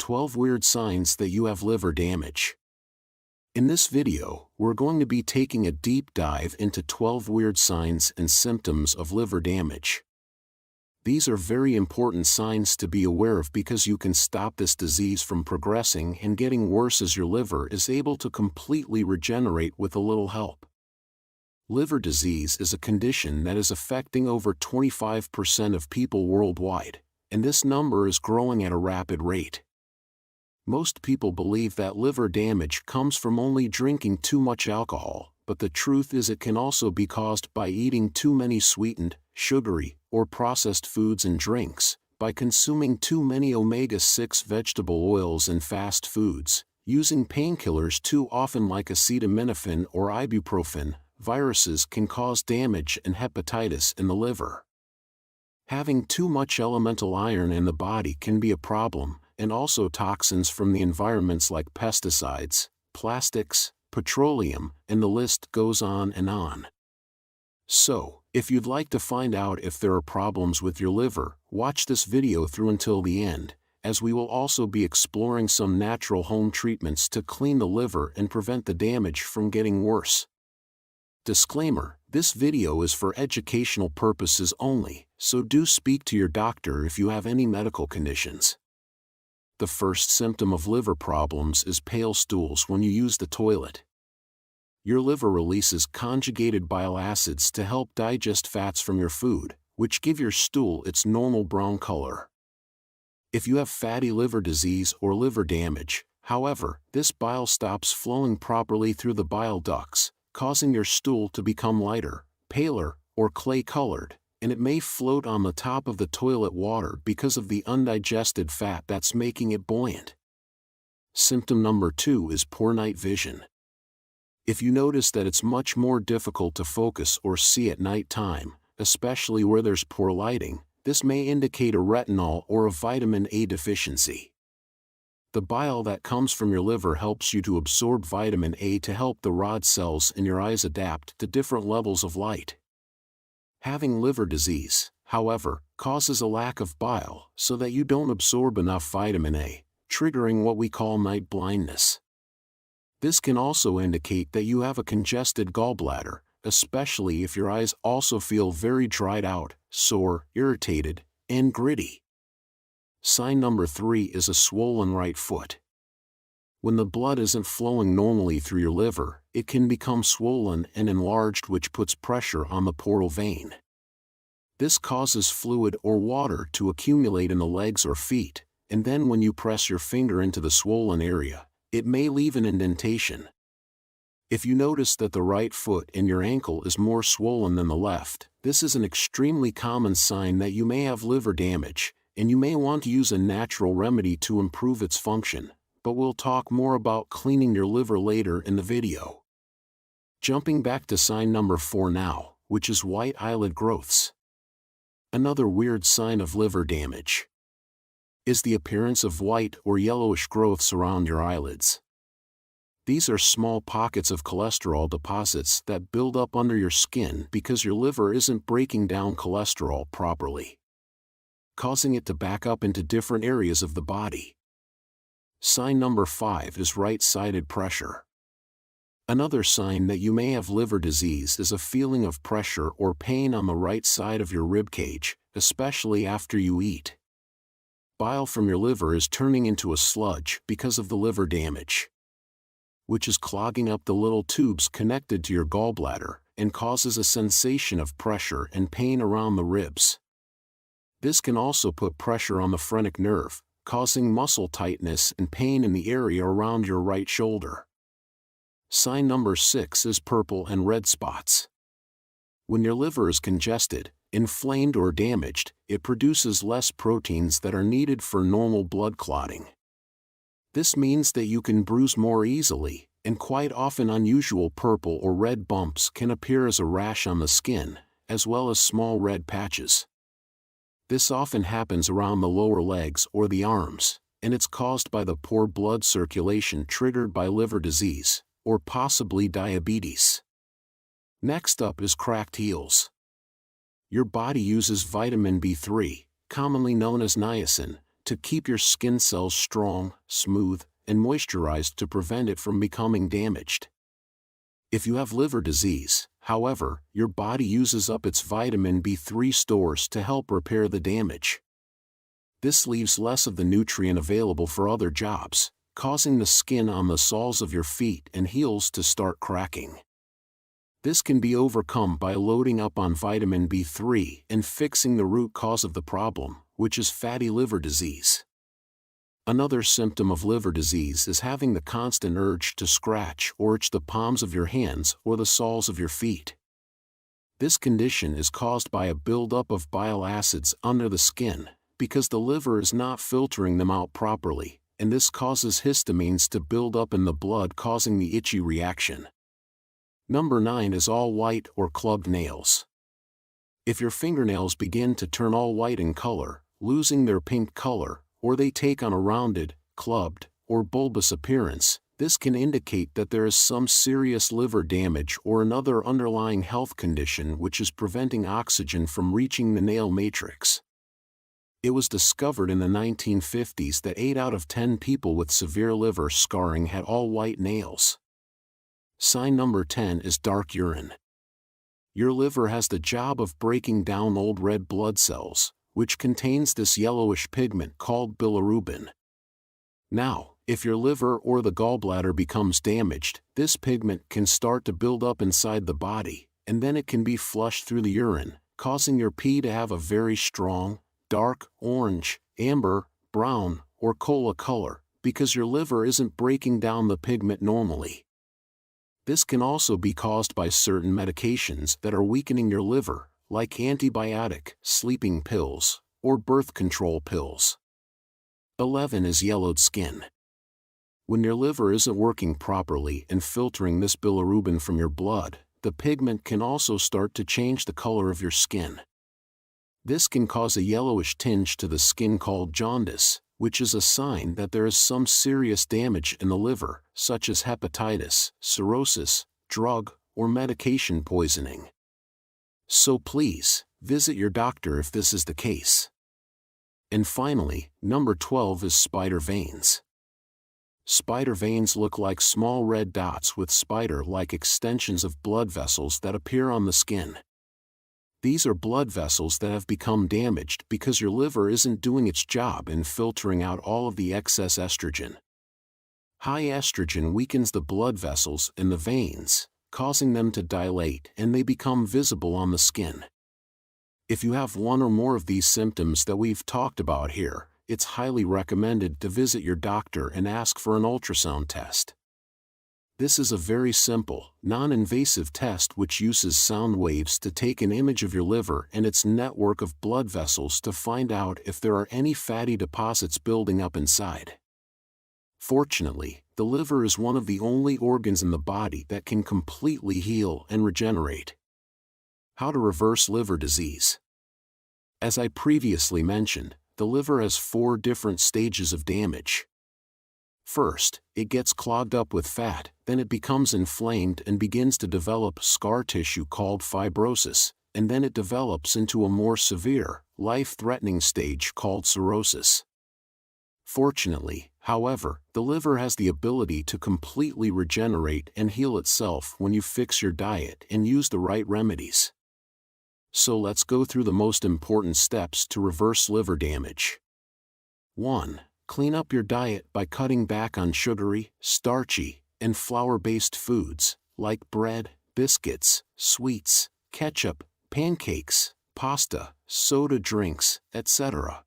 12 weird signs that you have liver damage. In this video, we're going to be taking a deep dive into 12 weird signs and symptoms of liver damage. These are very important signs to be aware of because you can stop this disease from progressing and getting worse as your liver is able to completely regenerate with a little help. Liver disease is a condition that is affecting over 25% of people worldwide, and this number is growing at a rapid rate. Most people believe that liver damage comes from only drinking too much alcohol, but the truth is it can also be caused by eating too many sweetened, sugary, or processed foods and drinks, by consuming too many omega-6 vegetable oils and fast foods, using painkillers too often like acetaminophen or ibuprofen. Viruses can cause damage and hepatitis in the liver. Having too much elemental iron in the body can be a problem, and also toxins from the environments like pesticides, plastics, petroleum, and the list goes on and on. So, if you'd like to find out if there are problems with your liver, watch this video through until the end, as we will also be exploring some natural home treatments to clean the liver and prevent the damage from getting worse. Disclaimer: this video is for educational purposes only, so do speak to your doctor if you have any medical conditions. The first symptom of liver problems is pale stools when you use the toilet. Your liver releases conjugated bile acids to help digest fats from your food, which give your stool its normal brown color. If you have fatty liver disease or liver damage, however, this bile stops flowing properly through the bile ducts, causing your stool to become lighter, paler, or clay-colored, and it may float on the top of the toilet water because of the undigested fat that's making it buoyant. Symptom number 2 is poor night vision. If you notice that it's much more difficult to focus or see at night time, especially where there's poor lighting, this may indicate a retinol or a vitamin A deficiency. The bile that comes from your liver helps you to absorb vitamin A to help the rod cells in your eyes adapt to different levels of light. Having liver disease, however, causes a lack of bile so that you don't absorb enough vitamin A, triggering what we call night blindness. This can also indicate that you have a congested gallbladder, especially if your eyes also feel very dried out, sore, irritated, and gritty. Sign number 3 is a swollen right foot. When the blood isn't flowing normally through your liver, it can become swollen and enlarged, which puts pressure on the portal vein. This causes fluid or water to accumulate in the legs or feet, and then when you press your finger into the swollen area, it may leave an indentation. If you notice that the right foot and your ankle is more swollen than the left, this is an extremely common sign that you may have liver damage, and you may want to use a natural remedy to improve its function, but we'll talk more about cleaning your liver later in the video. Jumping back to sign number 4 now, which is white eyelid growths. Another weird sign of liver damage is the appearance of white or yellowish growths around your eyelids. These are small pockets of cholesterol deposits that build up under your skin because your liver isn't breaking down cholesterol properly, causing it to back up into different areas of the body. Sign number 5 is right-sided pressure. Another sign that you may have liver disease is a feeling of pressure or pain on the right side of your rib cage, especially after you eat. Bile from your liver is turning into a sludge because of the liver damage, which is clogging up the little tubes connected to your gallbladder and causes a sensation of pressure and pain around the ribs. This can also put pressure on the phrenic nerve, causing muscle tightness and pain in the area around your right shoulder. Sign number 6 is purple and red spots. When your liver is congested, inflamed or damaged, it produces less proteins that are needed for normal blood clotting. This means that you can bruise more easily, and quite often unusual purple or red bumps can appear as a rash on the skin, as well as small red patches. This often happens around the lower legs or the arms, and it's caused by the poor blood circulation triggered by liver disease, or possibly diabetes. Next up is cracked heels. Your body uses vitamin B3, commonly known as niacin, to keep your skin cells strong, smooth, and moisturized to prevent it from becoming damaged. If you have liver disease, however, your body uses up its vitamin B3 stores to help repair the damage. This leaves less of the nutrient available for other jobs, causing the skin on the soles of your feet and heels to start cracking. This can be overcome by loading up on vitamin B3 and fixing the root cause of the problem, which is fatty liver disease. Another symptom of liver disease is having the constant urge to scratch or itch the palms of your hands or the soles of your feet. This condition is caused by a buildup of bile acids under the skin, because the liver is not filtering them out properly, and this causes histamines to build up in the blood, causing the itchy reaction. Number 9 is all white or clubbed nails. If your fingernails begin to turn all white in color, losing their pink color, or they take on a rounded, clubbed, or bulbous appearance, this can indicate that there is some serious liver damage or another underlying health condition which is preventing oxygen from reaching the nail matrix. It was discovered in the 1950s that 8 out of 10 people with severe liver scarring had all white nails. Sign number 10 is dark urine. Your liver has the job of breaking down old red blood cells, which contains this yellowish pigment called bilirubin. Now, if your liver or the gallbladder becomes damaged, this pigment can start to build up inside the body, and then it can be flushed through the urine, causing your pee to have a very strong, dark, orange, amber, brown, or cola color, because your liver isn't breaking down the pigment normally. This can also be caused by certain medications that are weakening your liver, like antibiotic, sleeping pills, or birth control pills. 11 is yellowed skin. When your liver isn't working properly and filtering this bilirubin from your blood, the pigment can also start to change the color of your skin. This can cause a yellowish tinge to the skin called jaundice, which is a sign that there is some serious damage in the liver, such as hepatitis, cirrhosis, drug, or medication poisoning. So please, visit your doctor if this is the case. And finally, number 12 is spider veins. Spider veins look like small red dots with spider-like extensions of blood vessels that appear on the skin. These are blood vessels that have become damaged because your liver isn't doing its job in filtering out all of the excess estrogen. High estrogen weakens the blood vessels in the veins, causing them to dilate, and they become visible on the skin. If you have one or more of these symptoms that we've talked about here, it's highly recommended to visit your doctor and ask for an ultrasound test. This is a very simple, non-invasive test which uses sound waves to take an image of your liver and its network of blood vessels to find out if there are any fatty deposits building up inside. Fortunately, the liver is one of the only organs in the body that can completely heal and regenerate. How to reverse liver disease? As I previously mentioned, the liver has 4 different stages of damage. First, it gets clogged up with fat, then it becomes inflamed and begins to develop scar tissue called fibrosis, and then it develops into a more severe, life-threatening stage called cirrhosis. Fortunately, however, the liver has the ability to completely regenerate and heal itself when you fix your diet and use the right remedies. So let's go through the most important steps to reverse liver damage. 1. Clean up your diet by cutting back on sugary, starchy, and flour-based foods, like bread, biscuits, sweets, ketchup, pancakes, pasta, soda drinks, etc.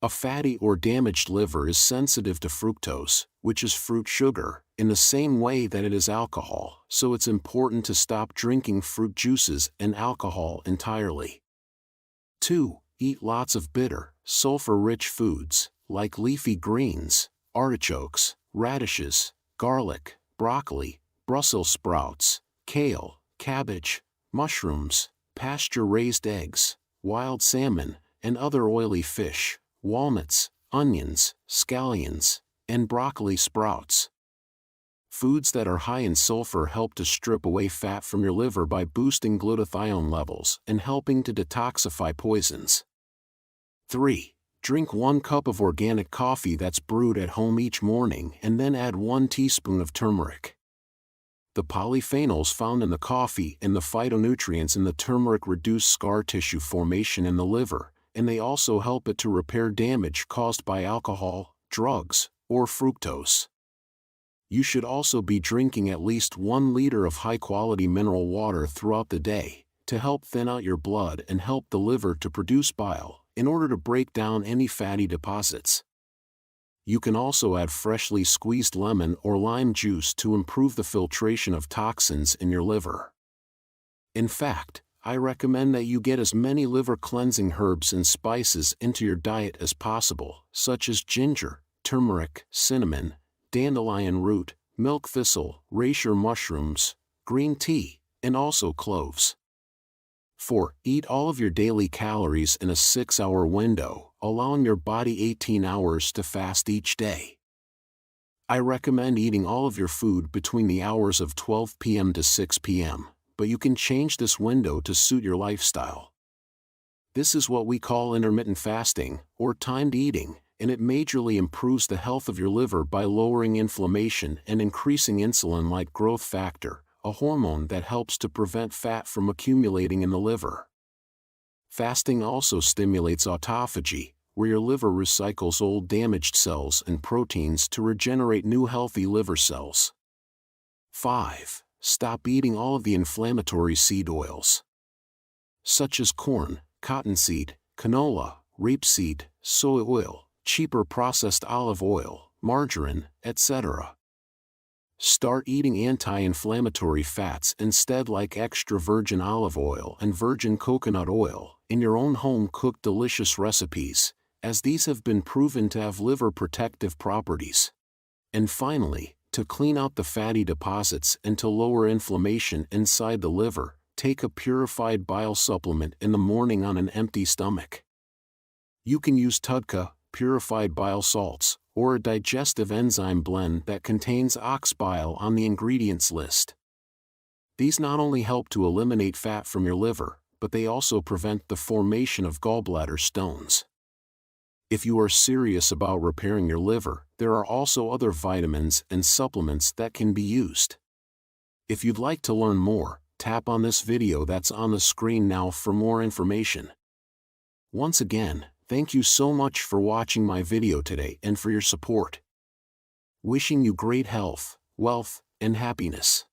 A fatty or damaged liver is sensitive to fructose, which is fruit sugar, in the same way that it is alcohol, so it's important to stop drinking fruit juices and alcohol entirely. 2. Eat lots of bitter, sulfur-rich foods, like leafy greens, artichokes, radishes, garlic, broccoli, Brussels sprouts, kale, cabbage, mushrooms, pasture-raised eggs, wild salmon, and other oily fish, walnuts, onions, scallions, and broccoli sprouts. Foods that are high in sulfur help to strip away fat from your liver by boosting glutathione levels and helping to detoxify poisons. 3. Drink 1 cup of organic coffee that's brewed at home each morning and then add 1 teaspoon of turmeric. The polyphenols found in the coffee and the phytonutrients in the turmeric reduce scar tissue formation in the liver, and they also help it to repair damage caused by alcohol, drugs, or fructose. You should also be drinking at least 1 liter of high-quality mineral water throughout the day, to help thin out your blood and help the liver to produce bile, in order to break down any fatty deposits. You can also add freshly squeezed lemon or lime juice to improve the filtration of toxins in your liver. In fact, I recommend that you get as many liver-cleansing herbs and spices into your diet as possible, such as ginger, turmeric, cinnamon, dandelion root, milk thistle, reishi mushrooms, green tea, and also cloves. 4. Eat all of your daily calories in a 6-hour window, allowing your body 18 hours to fast each day. I recommend eating all of your food between the hours of 12 p.m. to 6 p.m., but you can change this window to suit your lifestyle. This is what we call intermittent fasting, or timed eating, and it majorly improves the health of your liver by lowering inflammation and increasing insulin-like growth factor, a hormone that helps to prevent fat from accumulating in the liver. Fasting also stimulates autophagy, where your liver recycles old damaged cells and proteins to regenerate new healthy liver cells. 5. Stop eating all of the inflammatory seed oils, such as corn, cottonseed, canola, rapeseed, soy oil, cheaper processed olive oil, margarine, etc. Start eating anti-inflammatory fats instead, like extra virgin olive oil and virgin coconut oil, in your own home-cooked delicious recipes, as these have been proven to have liver protective properties. And finally, to clean out the fatty deposits and to lower inflammation inside the liver, take a purified bile supplement in the morning on an empty stomach. You can use TUDCA, purified bile salts, or a digestive enzyme blend that contains ox bile on the ingredients list. These not only help to eliminate fat from your liver, but they also prevent the formation of gallbladder stones. If you are serious about repairing your liver, there are also other vitamins and supplements that can be used. If you'd like to learn more, tap on this video that's on the screen now for more information. Once again, thank you so much for watching my video today and for your support. Wishing you great health, wealth, and happiness.